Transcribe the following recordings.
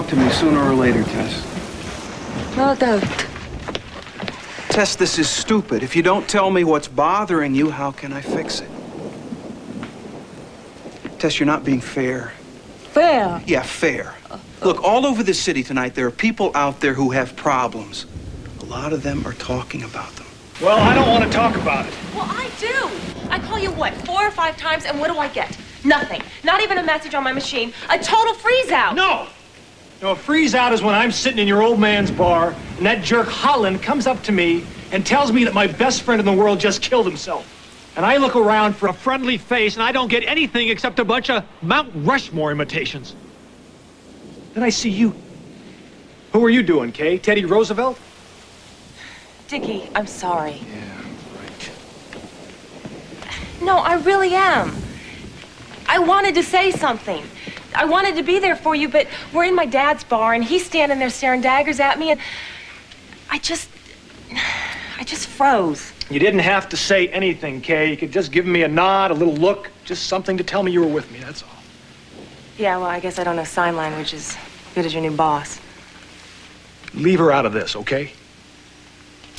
talk to me sooner or later, Tess. No, don't. Tess, this is stupid. If you don't tell me what's bothering you, how can I fix it? Tess, you're not being fair. Fair? Yeah, fair. Look, all over the city tonight, there are people out there who have problems. A lot of them are talking about them. Well, I don't want to talk about it. Well, I do. I call you, what, 4 or 5 times, and what do I get? Nothing. Not even a message on my machine. A total freeze-out. No! No, a freeze-out is when I'm sitting in your old man's bar, and that jerk Holland comes up to me and tells me that my best friend in the world just killed himself. And I look around for a friendly face, and I don't get anything except a bunch of Mount Rushmore imitations. Then I see you. Who are you doing, Kay? Teddy Roosevelt? Dickie, I'm sorry. Yeah, right. No, I really am. I wanted to say something. I wanted to be there for you, but we're in my dad's bar, and he's standing there staring daggers at me, and I just froze. You didn't have to say anything, Kay. You could just give me a nod, a little look, just something to tell me you were with me, that's all. Yeah, well, I guess I don't know sign language as good as your new boss. Leave her out of this, okay?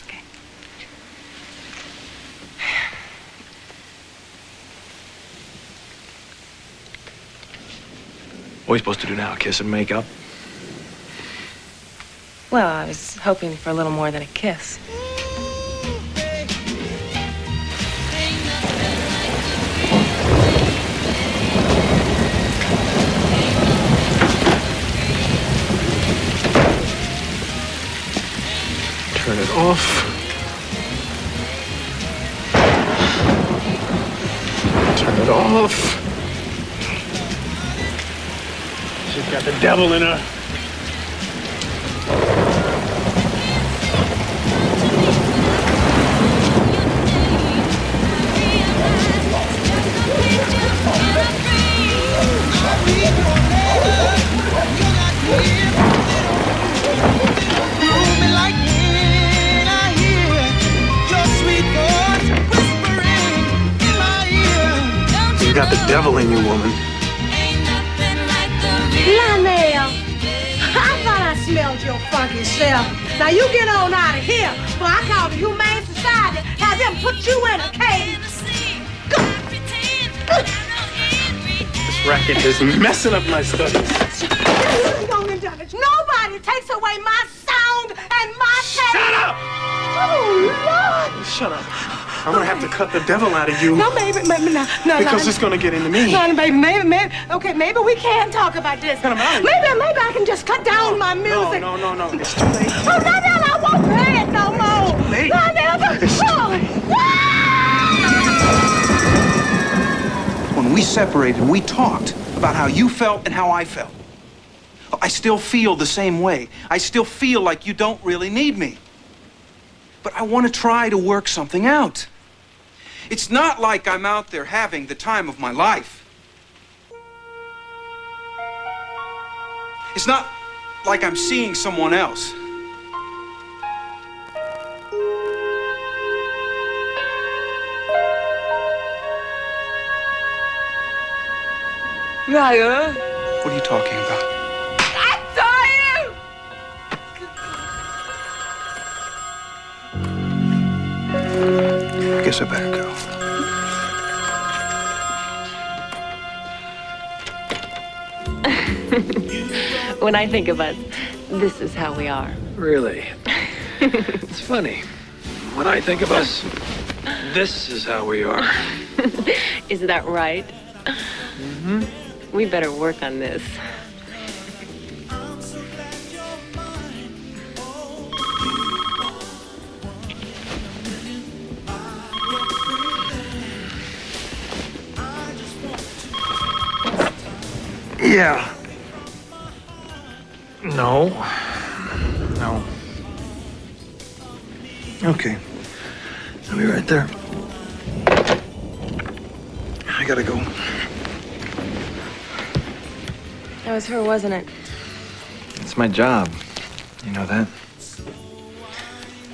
Okay. What are we supposed to do now, kiss and make up? Well, I was hoping for a little more than a kiss. Turn it off. Turn it off. She's got the devil in her. You got the devil in you, woman. Lionel, I thought I smelled your funky self. Now you get on out of here, for I call the Humane Society, have them put you in a cage. This racket is messing up my studies. Nobody takes away my sound and my taste. Shut up! Oh, Lord. Shut up. I'm gonna have to cut the devil out of you. No, baby, no. Because it's gonna get into me. No, baby, maybe. Okay, maybe we can talk about this. Maybe I can just cut down my music. No. It's too late. Oh, no, I won't play it no more. It's too late. It's too late. When we separated, we talked about how you felt and how I felt. I still feel the same way. I still feel like you don't really need me. But I want to try to work something out. It's not like I'm out there having the time of my life. It's not like I'm seeing someone else. Ryan. What are you talking about? I saw you! I guess I better go. When I think of us, this is how we are. Really? It's funny. When I think of us, this is how we are. Is that right? Mm-hmm. We better work on this. Yeah. No. Okay. I'll be right there. I gotta go. That was her, wasn't it? It's my job. You know that?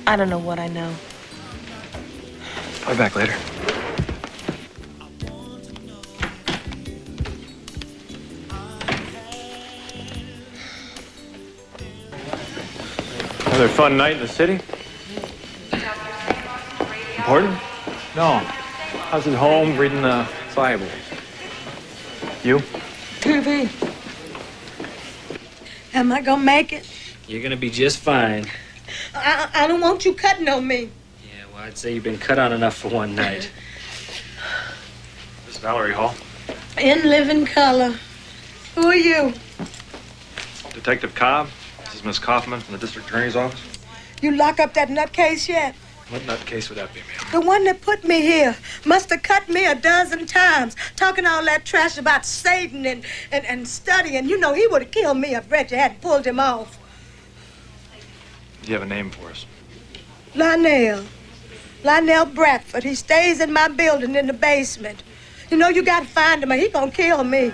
I don't know what I know. I'll be back later. Another fun night in the city? Important? No. I was at home reading the Bible. You? TV. Am I gonna make it? You're gonna be just fine. I don't want you cutting on me. Yeah, well, I'd say you've been cut on enough for one night. This is Valerie Hall. In living color. Who are you? Detective Cobb. This is Miss Kaufman from the district attorney's office. You lock up that nutcase yet? What nutcase would that be, ma'am? The one that put me here must have cut me a dozen times, talking all that trash about Satan and studying. You know, he would have killed me if Reggie hadn't pulled him off. Do you have a name for us? Lionel Bradford. He stays in my building in the basement. You know, you gotta find him or he gonna kill me.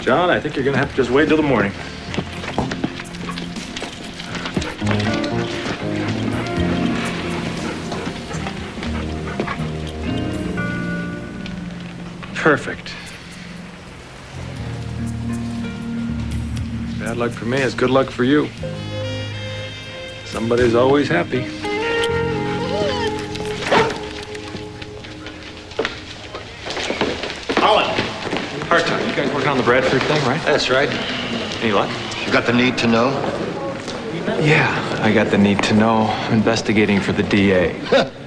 John, I think you're gonna have to just wait till the morning. Perfect. Bad luck for me is good luck for you. Somebody's always happy. Part-time. You guys working on the Bradford thing, right? That's right. Any luck? You got the need to know? Yeah, I got the need to know. I'm investigating for the DA.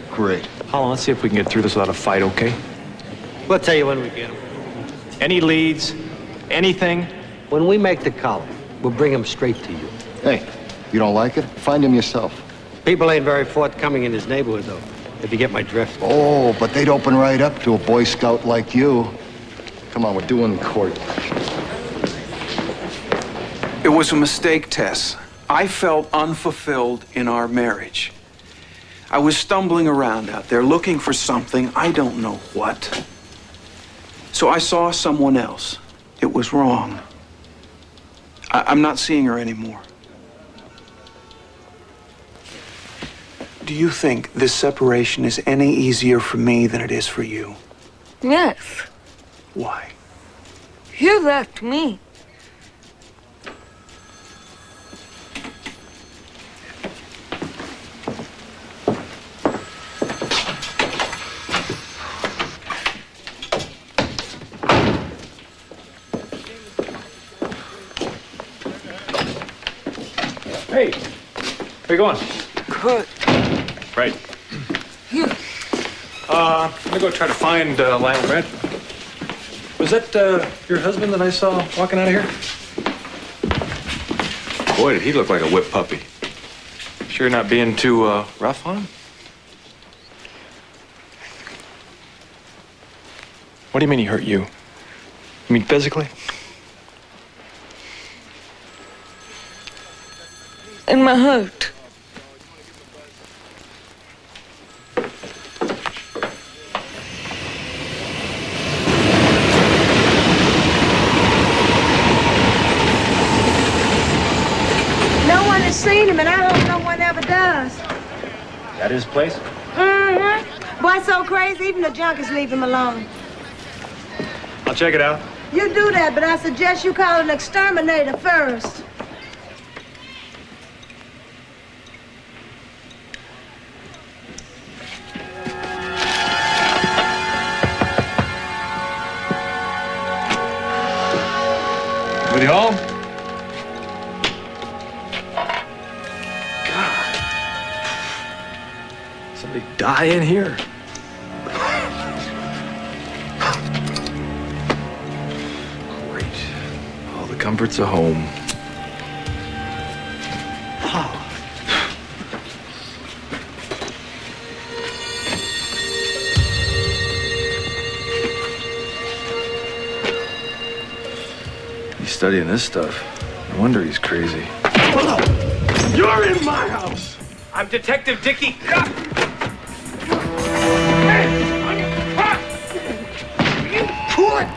Great. Hold on, let's see if we can get through this without a fight, okay? We'll tell you when we get him. Any leads? Anything? When we make the column, we'll bring him straight to you. Hey, you don't like it? Find him yourself. People ain't very forthcoming in his neighborhood, though, if you get my drift. Oh, but they'd open right up to a Boy Scout like you. Come on, we're doing court. It was a mistake, Tess. I felt unfulfilled in our marriage. I was stumbling around out there looking for something, I don't know what. So I saw someone else. It was wrong. I'm not seeing her anymore. Do you think this separation is any easier for me than it is for you? Yes, Why? you left me. Hey, where you going? Good. Right. You. I'm gonna go try to find Lionel Bradford. Was that your husband that I saw walking out of here? Boy, did he look like a whip puppy. Sure you're not being too rough on him? What do you mean he hurt you? You mean physically? In my heart. No one has seen him, and I hope no one ever does. That his place? Mm-hmm. Boy, so crazy, even the junkies leave him alone. I'll check it out. You do that, but I suggest you call an exterminator first. Woody Hall? God. Somebody die in here? Great. All the comforts of home. He's studying this stuff. No wonder he's crazy. You're in my house! I'm Detective Dickey. You quit!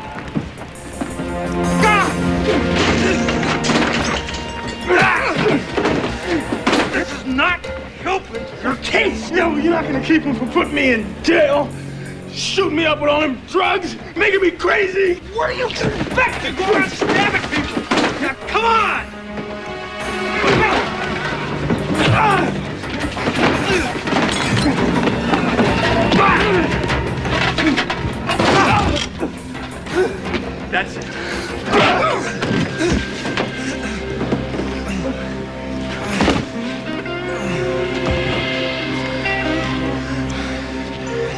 keep him from putting me in jail, shooting me up with all them drugs, making me crazy. What do you expect to go around stabbing people? Now, come on! That's it.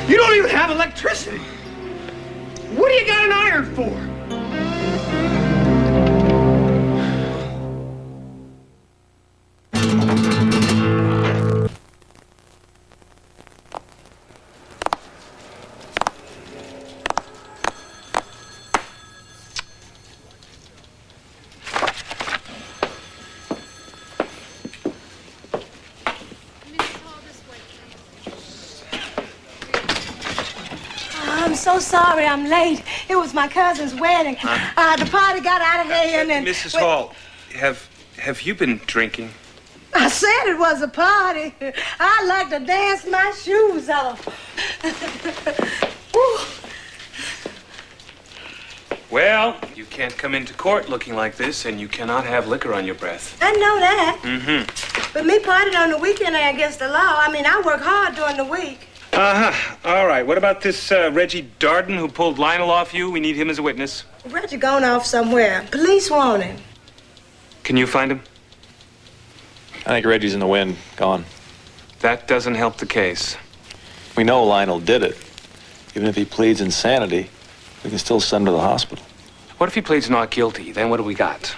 You don't even have electricity. What do you got an iron for? I'm so sorry I'm late. It was my cousin's wedding. The party got out of hand and... Mrs. Hall, have you been drinking? I said it was a party. I like to dance my shoes off. Well, you can't come into court looking like this, and you cannot have liquor on your breath. I know that. Mm-hmm. But me partying on the weekend ain't against the law. I mean, I work hard during the week. Uh-huh. All right. What about this Reggie Darden who pulled Lionel off you? We need him as a witness. Reggie gone off somewhere. Police want him. Can you find him? I think Reggie's in the wind, gone. That doesn't help the case. We know Lionel did it. Even if he pleads insanity, we can still send him to the hospital. What if he pleads not guilty? Then what do we got?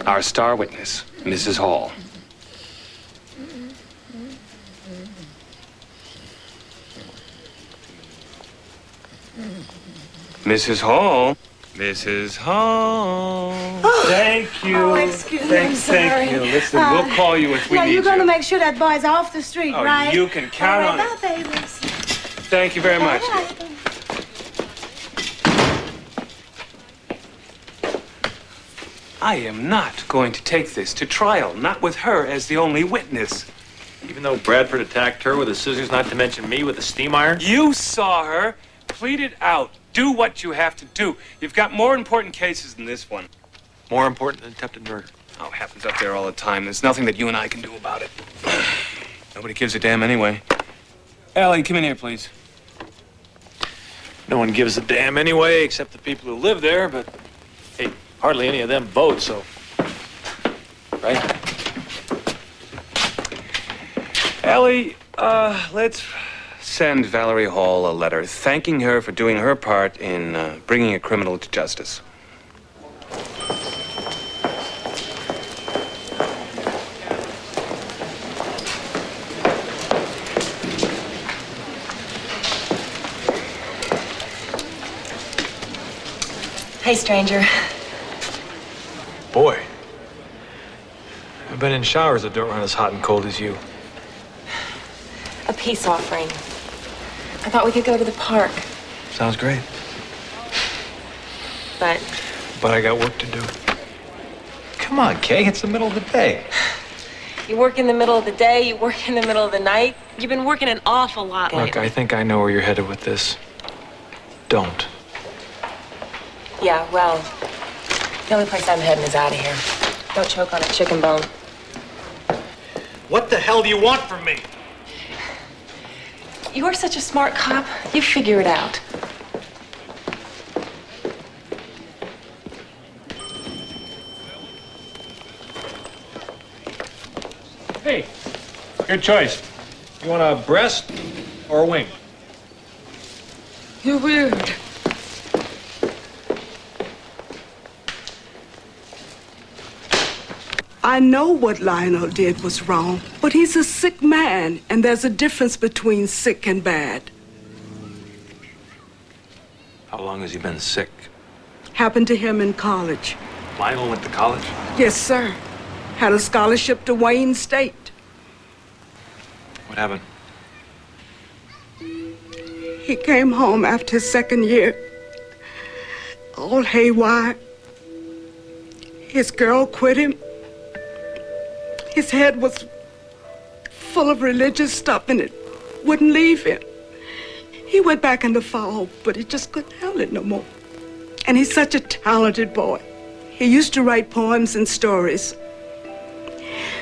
Our star witness, Mrs. Hall. Mrs. Hall. Mrs. Hall. Thank you. Oh, excuse me, I'm sorry. Thank you. Listen, we'll call you if we Yeah, need you're gonna you. make sure that boy's off the street, Oh, right? you can count on it. Bye, babies. Thank you very much. All right. I am not going to take this to trial, not with her as the only witness. Even though Bradford attacked her with the scissors, not to mention me with a steam iron? You saw her. Plead it out. Do what you have to do. You've got more important cases than this one. More important than attempted murder. Oh, it happens up there all the time. There's nothing that you and I can do about it. Nobody gives a damn anyway. Allie, come in here, please. No one gives a damn anyway, except the people who live there, but hey, hardly any of them vote, so. Right? Allie, let's send Valerie Hall a letter thanking her for doing her part in bringing a criminal to justice. Hey, stranger. Boy, I've been in showers that don't run as hot and cold as you. A peace offering. I thought we could go to the park, Sounds great. but But I got work to do. Come on, Kay, it's the middle of the day. you work in the middle of the day, you work in the middle of the night. You've been working an awful lot Look, lately. I think I know where you're headed with this. Don't. Yeah, well, the only place I'm heading is out of here. Don't choke on a chicken bone. What the hell do you want from me? You're such a smart cop. You figure it out. Hey, good choice. You want a breast or a wing? You're weird. I know what Lionel did was wrong, but he's a sick man, and there's a difference between sick and bad. How long has he been sick? Happened to him in college. Lionel went to college? Yes, sir. Had a scholarship to Wayne State. What happened? He came home after his second year, all haywire. His girl quit him. His head was full of religious stuff, and it wouldn't leave him. He went back in the fall, but he just couldn't handle it no more. And he's such a talented boy. He used to write poems and stories.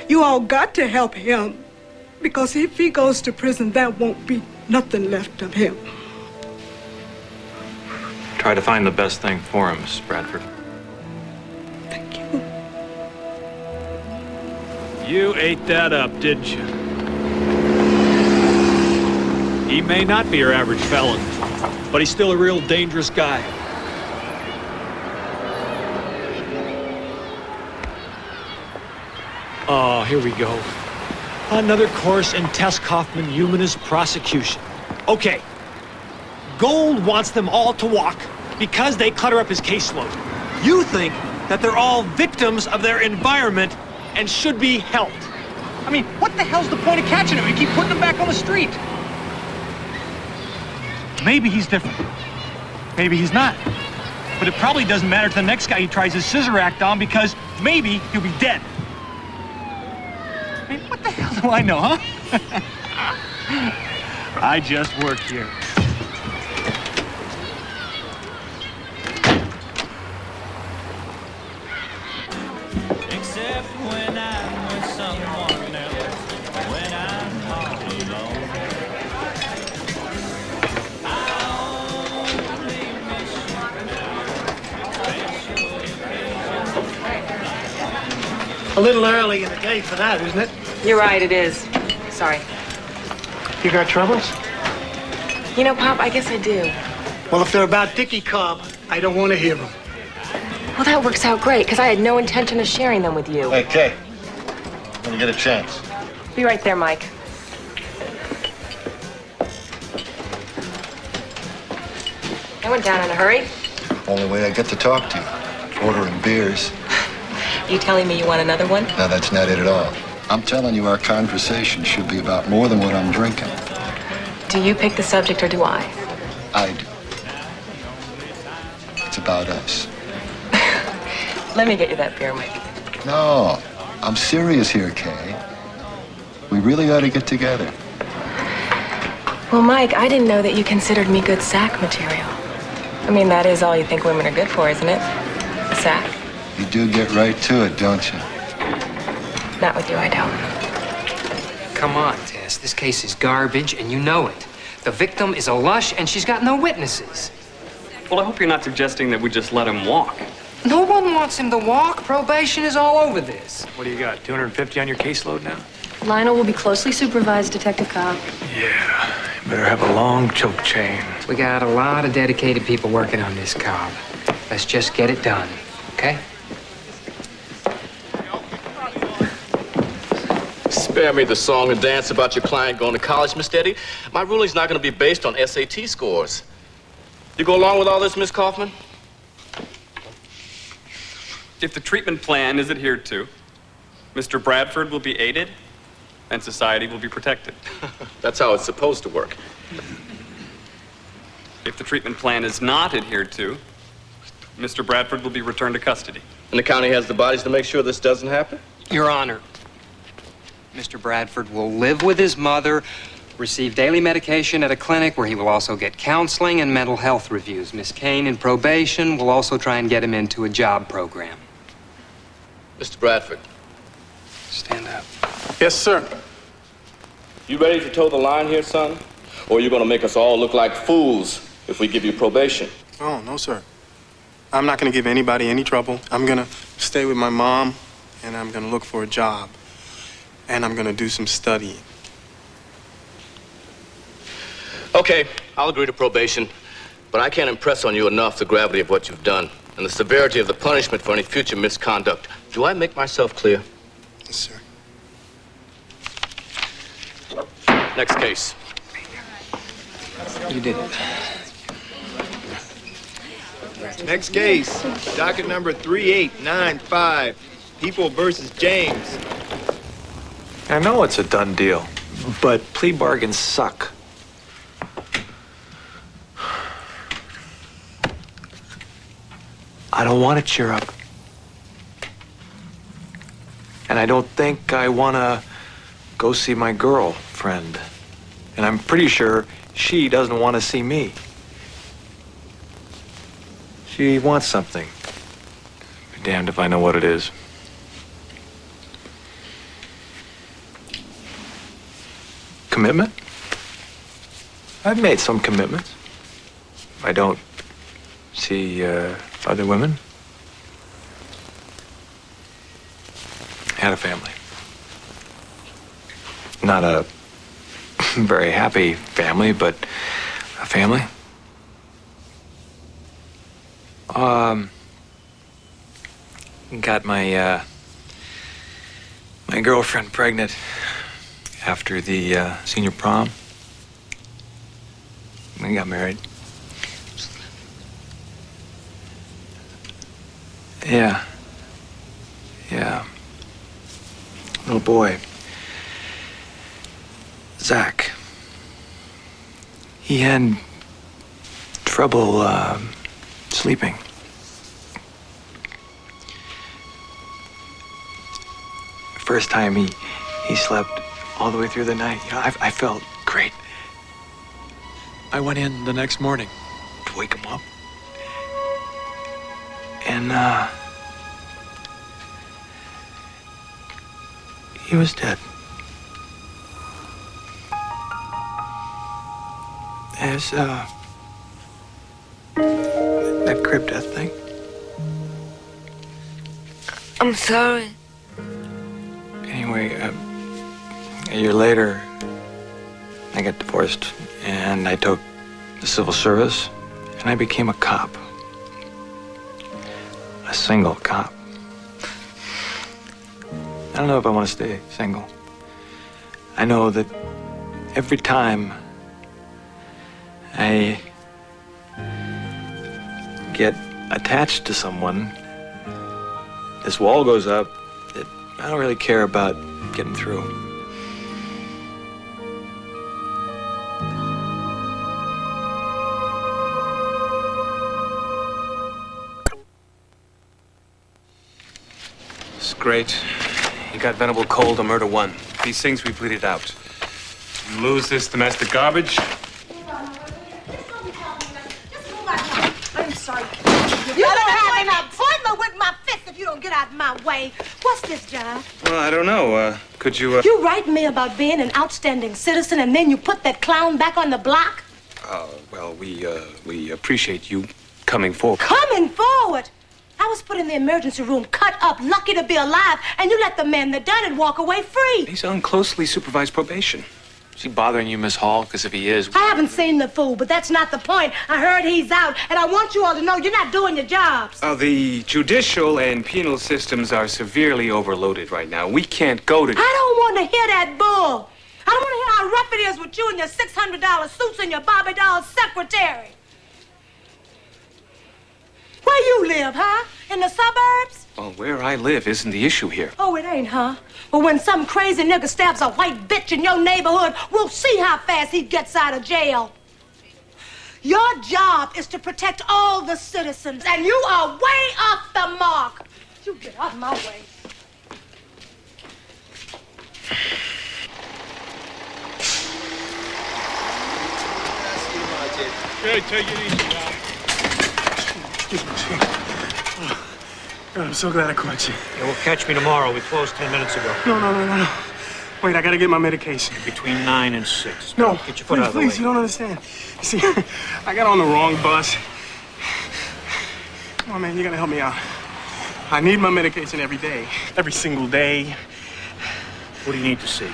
You all got to help him, because if he goes to prison, there won't be nothing left of him. Try to find the best thing for him, Mrs. Bradford. Thank you. You ate that up, didn't you? He may not be your average felon, but he's still a real dangerous guy. Oh, here we go. Another course in Tess Kaufman humanist prosecution. Okay. Gold wants them all to walk because they clutter up his caseload. You think that they're all victims of their environment and should be helped. I mean, what the hell's the point of catching him? You keep putting him back on the street. Maybe he's different. Maybe he's not. But it probably doesn't matter to the next guy he tries his scissor act on, because maybe he'll be dead. I mean, what the hell do I know, huh? I just work here. Except when I'm with someone else, when I'm all alone. I only miss you now. A little early in the day for that, isn't it? You're right, it is. Sorry. You got troubles? You know, Pop, I guess I do. Well, if they're about Dickie Cobb, I don't want to hear them. Well, that works out great, because I had no intention of sharing them with you. Hey, Kay, when you get a chance. Be right there, Mike. I went down in a hurry. Only way I get to talk to you. Ordering beers. You telling me you want another one? No, that's not it at all. I'm telling you our conversation should be about more than what I'm drinking. Do you pick the subject, or do I? I do. It's about us. Let me get you that beer, Mike. No, I'm serious here, Kay. We really ought to get together. Well, Mike, I didn't know that you considered me good sack material. I mean, that is all you think women are good for, isn't it? A sack? You do get right to it, don't you? Not with you, I don't. Come on, Tess. This case is garbage, and you know it. The victim is a lush, and she's got no witnesses. Well, I hope you're not suggesting that we just let him walk. No one wants him to walk. Probation is all over this. What do you got, 250 on your caseload now? Lionel will be closely supervised, Detective Cobb. Yeah, you better have a long choke chain. We got a lot of dedicated people working on this, Cobb. Let's just get it done, okay? Spare me the song and dance about your client going to college, Miss Eddie. My ruling's not going to be based on SAT scores. You go along with all this, Miss Kaufman? If the treatment plan is adhered to, Mr. Bradford will be aided and society will be protected. That's how it's supposed to work. If the treatment plan is not adhered to, Mr. Bradford will be returned to custody. And the county has the bodies to make sure this doesn't happen? Your Honor, Mr. Bradford will live with his mother, receive daily medication at a clinic where he will also get counseling and mental health reviews. Miss Kane, in probation, will also try and get him into a job program. Mr. Bradford. Stand up. Yes, sir. You ready to toe the line here, son? Or are you going to make us all look like fools if we give you probation? Oh, no, sir. I'm not going to give anybody any trouble. I'm going to stay with my mom, and I'm going to look for a job. And I'm going to do some studying. Okay, I'll agree to probation, but I can't impress on you enough the gravity of what you've done and the severity of the punishment for any future misconduct. Do I make myself clear? Yes, sir. Next case. You did it. Next case, docket number 3895, People versus James. I know it's a done deal, but plea bargains suck. I don't want to cheer up. And I don't think I want to go see my girlfriend. And I'm pretty sure she doesn't want to see me. She wants something. Be damned if I know what it is. Commitment? I've made some commitments. I don't see other women. Had a family. Not a very happy family, but a family. Got my my girlfriend pregnant after the senior prom. We got married. Yeah. Yeah. Little boy. Zach. He had trouble sleeping. First time he slept all the way through the night. You know, I felt great. I went in the next morning to wake him up. And he was dead. As that crib death thing. I'm sorry. Anyway, a year later, I got divorced and I took the civil service and I became a cop. A single cop. I don't know if I want to stay single. I know that every time I get attached to someone, this wall goes up that I don't really care about getting through. It's great. You got venerable cold to murder one. These things we bleeded out. You lose this domestic garbage. I'm sorry. You don't have an appointment with my fist if you don't get out of my way. What's this, John? Well, I don't know. Could you, You write me about being an outstanding citizen and then you put that clown back on the block? Well, we appreciate you coming forward. Coming forward? I was put in the emergency room, cut up, lucky to be alive, and you let the man that done it walk away free. He's on closely supervised probation. Is he bothering you, Miss Hall? Because if he is... I haven't seen the fool, but that's not the point. I heard he's out, and I want you all to know you're not doing your jobs. The judicial and penal systems are severely overloaded right now. We can't go to... I don't want to hear that bull. I don't want to hear how rough it is with you and your $600 suits and your Bobby doll secretary. Where you live, huh? In the suburbs? Well, where I live isn't the issue here. Oh, it ain't, huh? Well, when some crazy nigga stabs a white bitch in your neighborhood, we'll see how fast he gets out of jail. Your job is to protect all the citizens, and you are way off the mark. You get out of my way. Hey, take it easy, Doc. God, I'm so glad I caught you. Yeah, well, catch me tomorrow. We closed 10 minutes ago. No. Wait, I gotta get my medication. Between 9 and 6. No, Get your foot please, out of the way. please, you don't understand. You see, I got on the wrong bus. Come on, man, you gotta help me out. I need my medication every day, every single day. What do you need to see?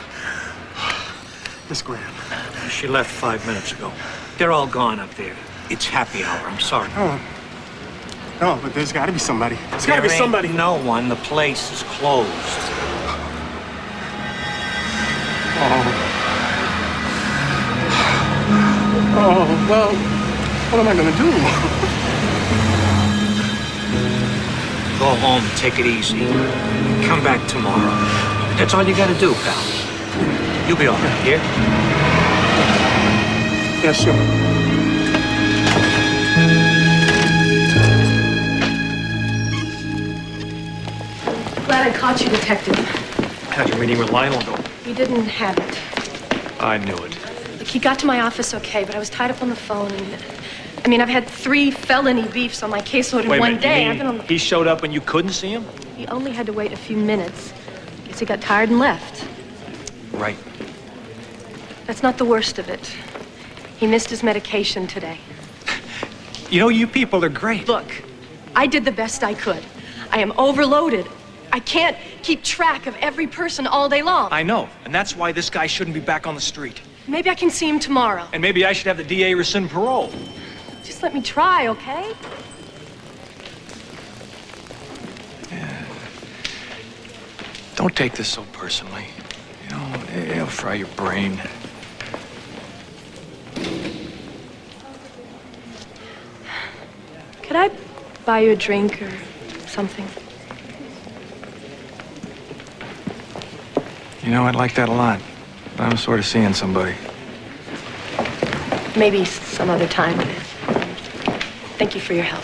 Miss Graham. She left 5 minutes ago. They're all gone up there. It's happy hour. I'm sorry. Oh. No, but there's gotta be somebody. There's gotta be somebody. No one. The place is closed. Oh, well, what am I gonna do? Go home, take it easy. Come back tomorrow. That's all you gotta do, pal. You'll be all right, yeah? Yeah, sure. Glad I caught you, Detective. How'd your meeting with Lionel go? You didn't have it. I knew it. The he got to my office okay, but I was tied up on the phone. And, I've had 3 felony beefs on my caseload in one day. I've been on the... He showed up when you couldn't see him? He only had to wait a few minutes. Guess he got tired and left. Right. That's not the worst of it. He missed his medication today. You know, you people are great. Look, I did the best I could. I am overloaded. I can't keep track of every person all day long. I know, and that's why this guy shouldn't be back on the street. Maybe I can see him tomorrow. And maybe I should have the DA rescind parole. Just let me try, okay? Don't take this so personally. You know, it'll fry your brain. Could I buy you a drink or something? You know, I'd like that a lot. But I'm sort of seeing somebody. Maybe some other time. Thank you for your help.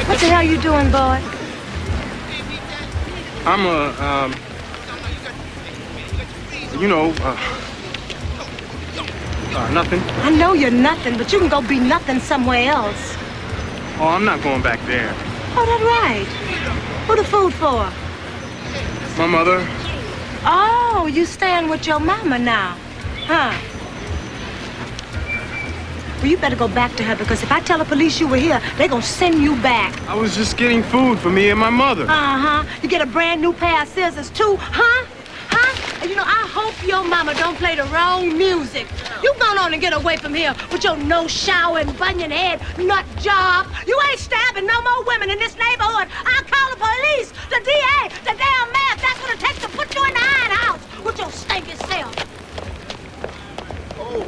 What the hell you doing, boy? I'm nothing. I know you're nothing, but you can go be nothing somewhere else. Oh, I'm not going back there. Oh, that's right. Who the food for? My mother. Oh, you staying with your mama now, huh? Well, you better go back to her, because if I tell the police you were here, they're gonna send you back. I was just getting food for me and my mother. Uh-huh. You get a brand new pair of scissors, too, huh? Huh? And you know, I hope your mama don't play the wrong music. You gone on and get away from here with your no-shower and bunion head nut job. You ain't stabbing no more women in this neighborhood. I'll call the police, the DA, the damn mayor. That's what it takes to put you in the iron house with your stinky self. Oh.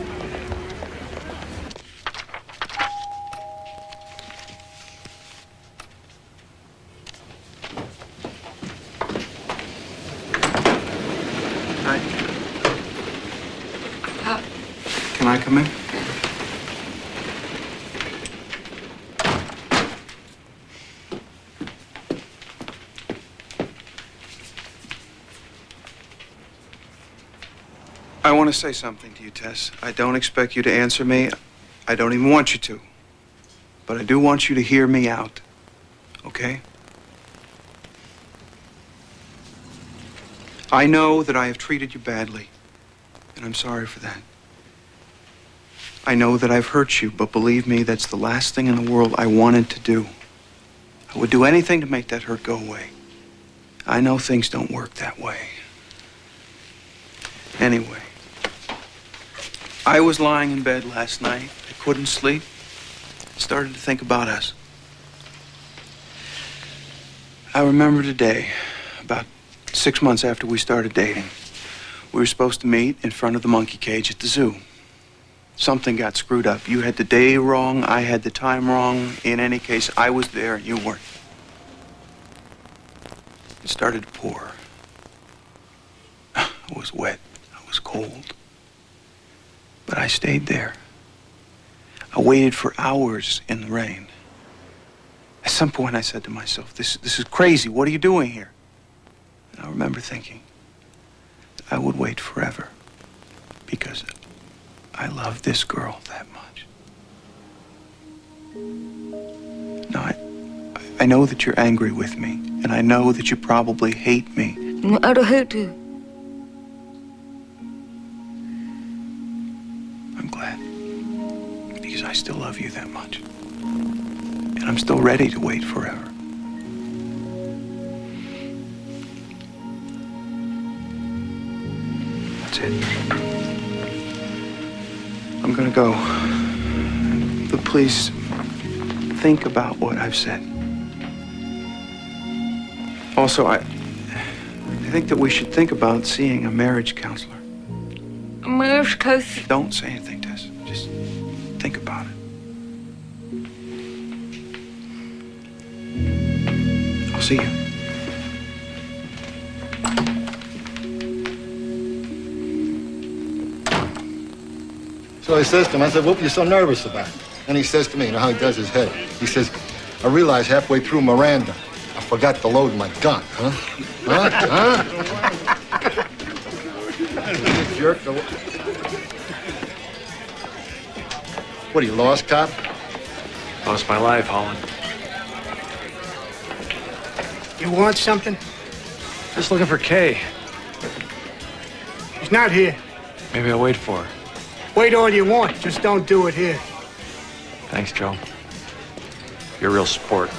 Can I come in? I want to say something to you, Tess. I don't expect you to answer me. I don't even want you to. But I do want you to hear me out. Okay? I know that I have treated you badly, and I'm sorry for that. I know that I've hurt you, but believe me, that's the last thing in the world I wanted to do. I would do anything to make that hurt go away. I know things don't work that way. Anyway, I was lying in bed last night. I couldn't sleep. I started to think about us. I remember today, about 6 months after we started dating. We were supposed to meet in front of the monkey cage at the zoo. Something got screwed up. You had the day wrong, I had the time wrong. In any case, I was there and you weren't. It started to pour. I was wet. I was cold. But I stayed there. I waited for hours in the rain. At some point, I said to myself, this is crazy. What are you doing here? And I remember thinking, I would wait forever because I love this girl that much. Now, I know that you're angry with me, and I know that you probably hate me. No, I don't hate you. I'm glad, because I still love you that much. And I'm still ready to wait forever. That's it. I'm gonna go. But please, think about what I've said. Also, I think that we should think about seeing a marriage counselor. A marriage counselor? Don't say anything, Tess. Just think about it. see you. So I says to him, I said, what were you so nervous about? And he says to me, you know how he does his head? He says, I realized halfway through Miranda, I forgot to load my gun, huh? Huh? Jerk. What are you, lost, cop? Lost my life, Holland. You want something? Just looking for Kay. She's not here. Maybe I'll wait for her. Wait all you want, just don't do it here. Thanks, Joe. You're a real sport.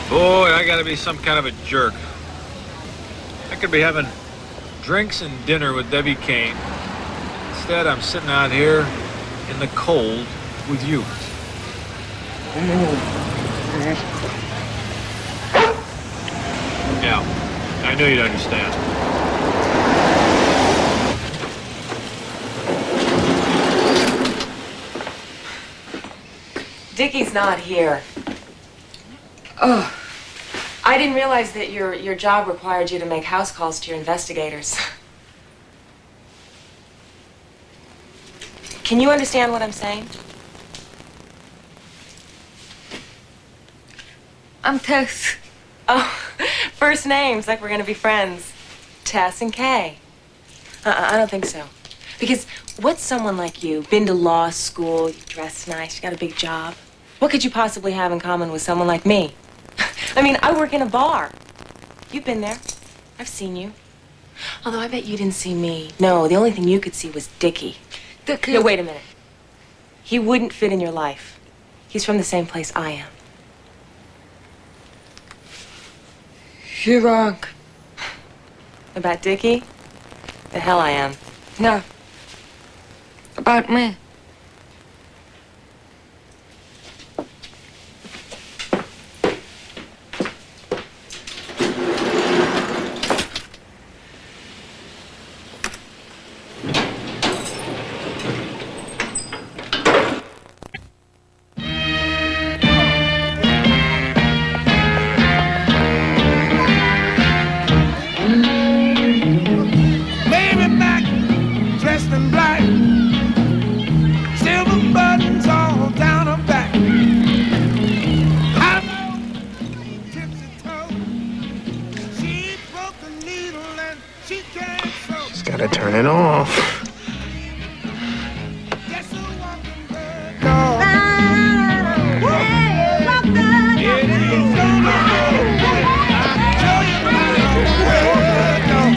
Boy, I gotta be some kind of a jerk. I could be having drinks and dinner with Debbie Kane. Instead, I'm sitting out here in the cold with you. Yeah, I knew you'd understand. Dickie's not here. Oh, I didn't realize that your job required you to make house calls to your investigators. Can you understand what I'm saying? I'm Tess. Oh, first names, like we're gonna be friends. Tess and Kay. I don't think so. Because what's someone like you? Been to law school, you dress nice, you got a big job. What could you possibly have in common with someone like me? I mean, I work in a bar. You've been there. I've seen you. Although I bet you didn't see me. No, the only thing you could see was Dickie. Dickie? No, wait a minute. He wouldn't fit in your life. He's from the same place I am. You're wrong. About Dickie? The hell I am. No. About me. Gotta turn it off.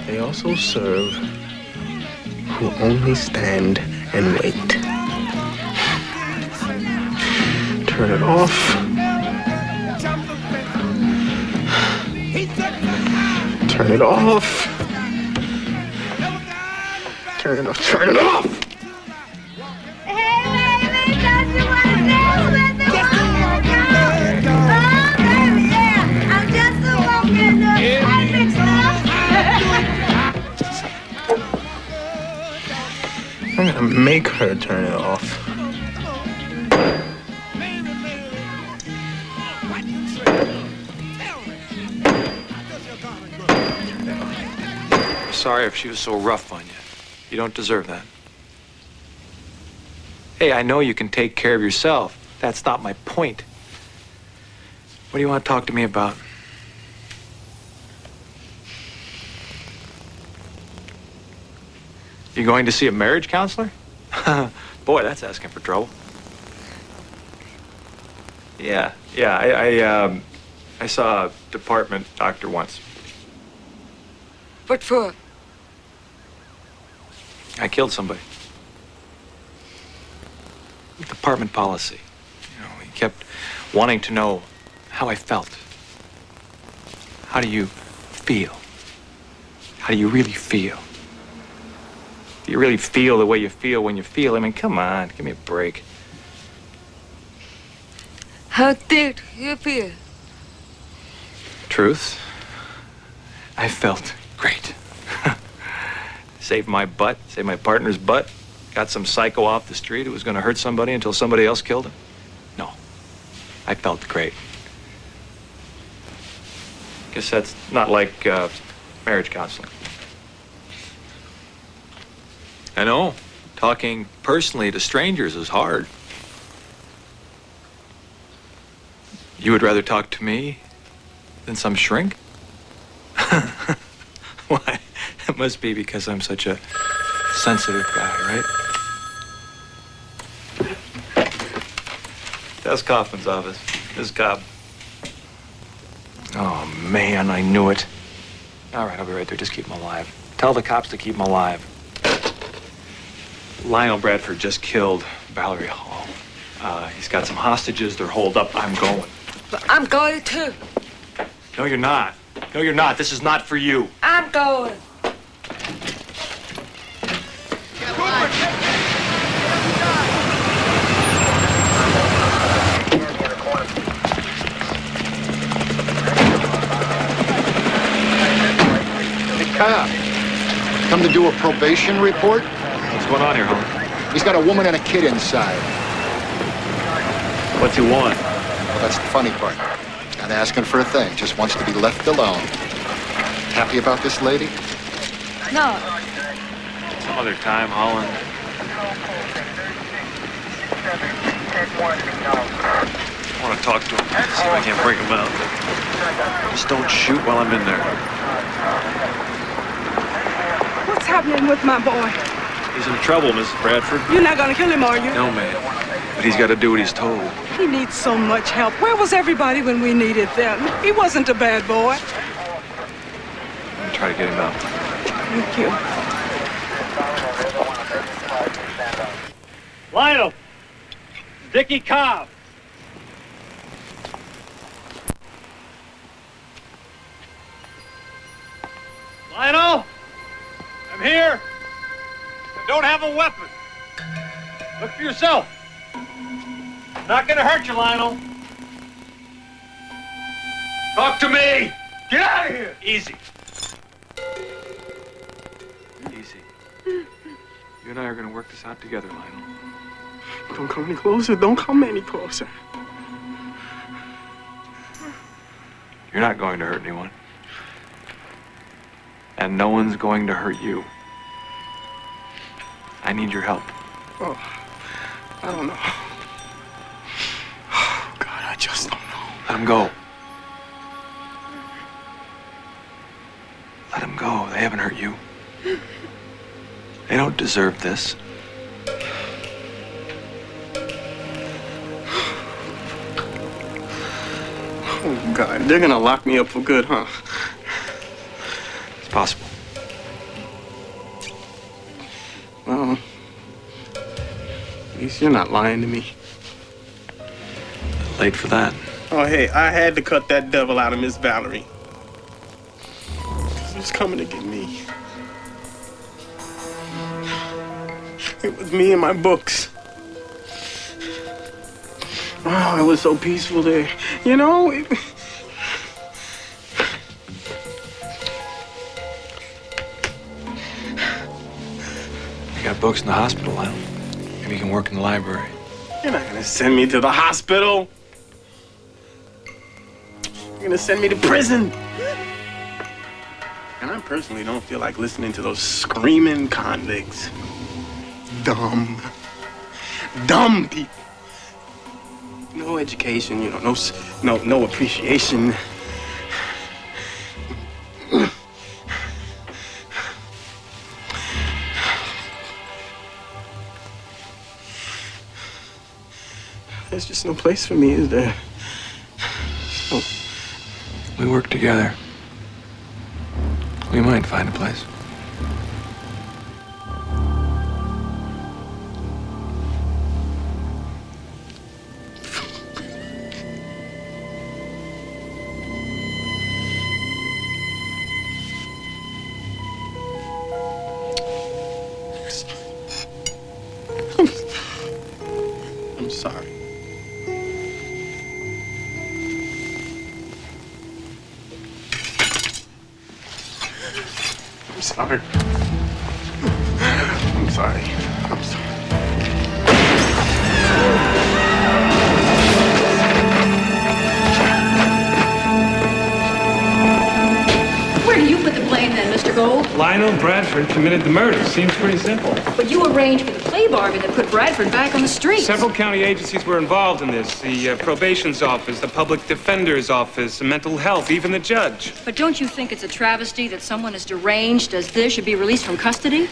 They also serve who only stand and wait. Turn it off. Turn it off. Turn it off. Turn it off! I'm gonna make her turn it off. Sorry if she was so rough on you. You don't deserve that. Hey, I know you can take care of yourself. That's not my point. What do you want to talk to me about? You going to see a marriage counselor? Boy, that's asking for trouble. Yeah, I saw a department doctor once. What for? I killed somebody. Department policy. You know, he kept wanting to know how I felt. How do you feel? How do you really feel? Do you really feel the way you feel when you feel? I mean, come on, give me a break. How did you feel? Truth, I felt great. Saved my butt, saved my partner's butt. Got some psycho off the street who was going to hurt somebody until somebody else killed him. No, I felt great. Guess that's not like marriage counseling. I know. Talking personally to strangers is hard. You would rather talk to me than some shrink? Why? It must be because I'm such a sensitive guy, right? That's Kaufman's office. This is Cobb. Oh, man, I knew it. All right, I'll be right there. Just keep him alive. Tell the cops to keep him alive. Lionel Bradford just killed Valerie Hall. He's got some hostages. They're holed up. I'm going. But I'm going too. No, you're not. No, you're not. This is not for you. I'm going. Hey, Cobb. Come to do a probation report? What's going on here, homie? He's got a woman and a kid inside. What's he want? Well, that's the funny part. Not asking for a thing. Just wants to be left alone. Happy about this lady? No. Some other time, Holland. I want to talk to him. See if I can't break him out. Just don't shoot while I'm in there. What's happening with my boy? He's in trouble, Mrs. Bradford. You're not gonna kill him, are you? No, ma'am. But he's got to do what he's told. He needs so much help. Where was everybody when we needed them? He wasn't a bad boy. I'm gonna try to get him out. Thank you. Lionel! Dickie Cobb! Lionel! I'm here! I don't have a weapon. Look for yourself. Not gonna hurt you, Lionel. Talk to me! Get out of here! Easy. Easy. You and I are going to work this out together, Lionel. Don't come any closer. Don't come any closer. You're not going to hurt anyone. And no one's going to hurt you. I need your help. Oh, I don't know. Oh, God, I just don't know. Let him go. Let him go. They haven't hurt you. They don't deserve this. Oh, God, they're gonna lock me up for good, huh? It's possible. Well, at least you're not lying to me. Late for that. Oh, hey, I had to cut that devil out of Miss Valerie. He was coming to get me. It was me and my books. Wow, it was so peaceful there. You know, You got books in the hospital, Lionel. Maybe you can work in the library. you're not gonna send me to the hospital. You're gonna send me to prison. And I personally don't feel like listening to those screaming convicts. Dumb people. No education, you know, no appreciation. There's just no place for me, is there? Oh. We work together. We might find a place. I'm sorry. I'm sorry. I'm sorry. Where do you put the blame then, Mr. Gold? Lionel Bradford committed the murder. Seems pretty simple. But you arranged for the play bargain that put Bradford back on the streets. Several county agencies were involved in this. The probation's office, the public defender's office, mental health, even the judge. But don't you think it's a travesty that someone as deranged as this should be released from custody?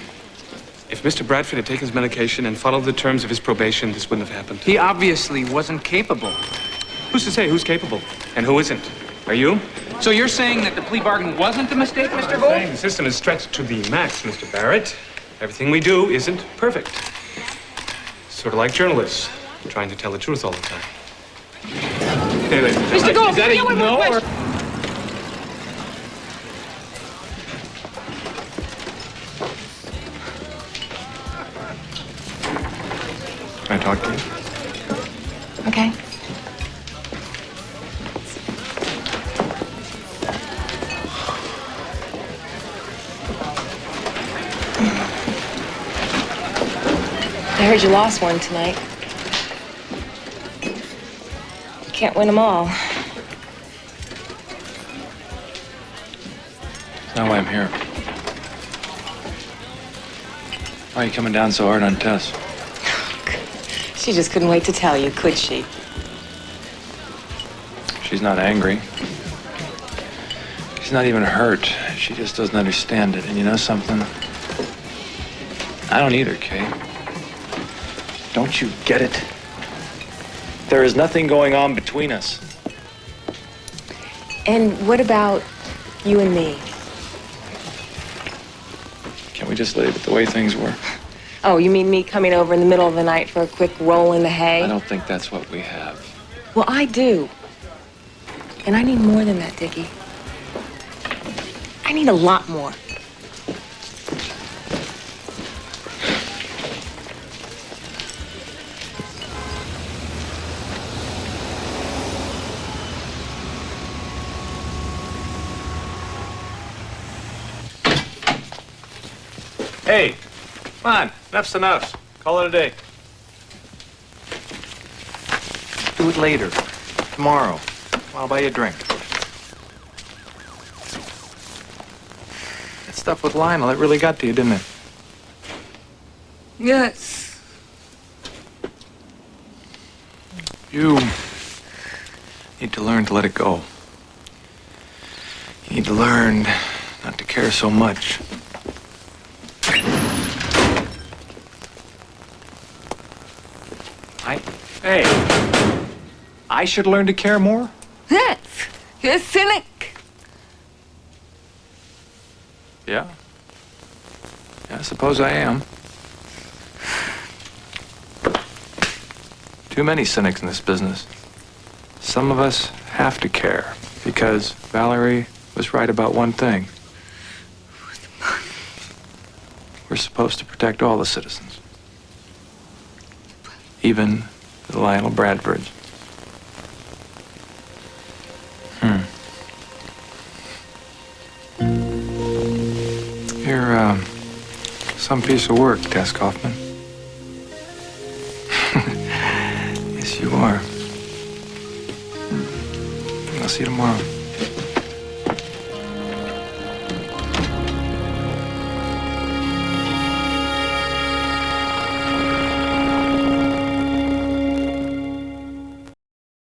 If Mr. Bradford had taken his medication and followed the terms of his probation, this wouldn't have happened. He obviously wasn't capable. Who's to say who's capable and who isn't? Are you? So you're saying that the plea bargain wasn't a mistake, Mr. Gold? The system is stretched to the max, Mr. Barrett. Everything we do isn't perfect. Sort of like journalists trying to tell the truth all the time. Anyway, Mr. Gold, is that can I a one more no or... question? Can I talk to you? Okay. I heard you lost one tonight. You can't win them all. That's not why I'm here. Why are you coming down so hard on Tess? She just couldn't wait to tell you, could she? She's not angry. She's not even hurt. She just doesn't understand it. And you know something? I don't either, Kay. Don't you get it? There is nothing going on between us. And what about you and me? Can't we just leave it the way things were? Oh, you mean me coming over in the middle of the night for a quick roll in the hay? I don't think that's what we have. Well, I do. And I need more than that, Dickie. I need a lot more. Hey, come on. Enough's enough. Call it a day. Do it later. Tomorrow. I'll buy you a drink. That stuff with Lionel, it really got to you, didn't it? Yes. You need to learn to let it go. You need to learn not to care so much. Hey, I should learn to care more? Yes. You're a cynic. Yeah. Yeah, I suppose I am. Too many cynics in this business. Some of us have to care because Valerie was right about one thing. We're supposed to protect all the citizens. Even the Lionel Bradfords. You're, some piece of work, Tess Kaufman. Yes, you are. I'll see you tomorrow.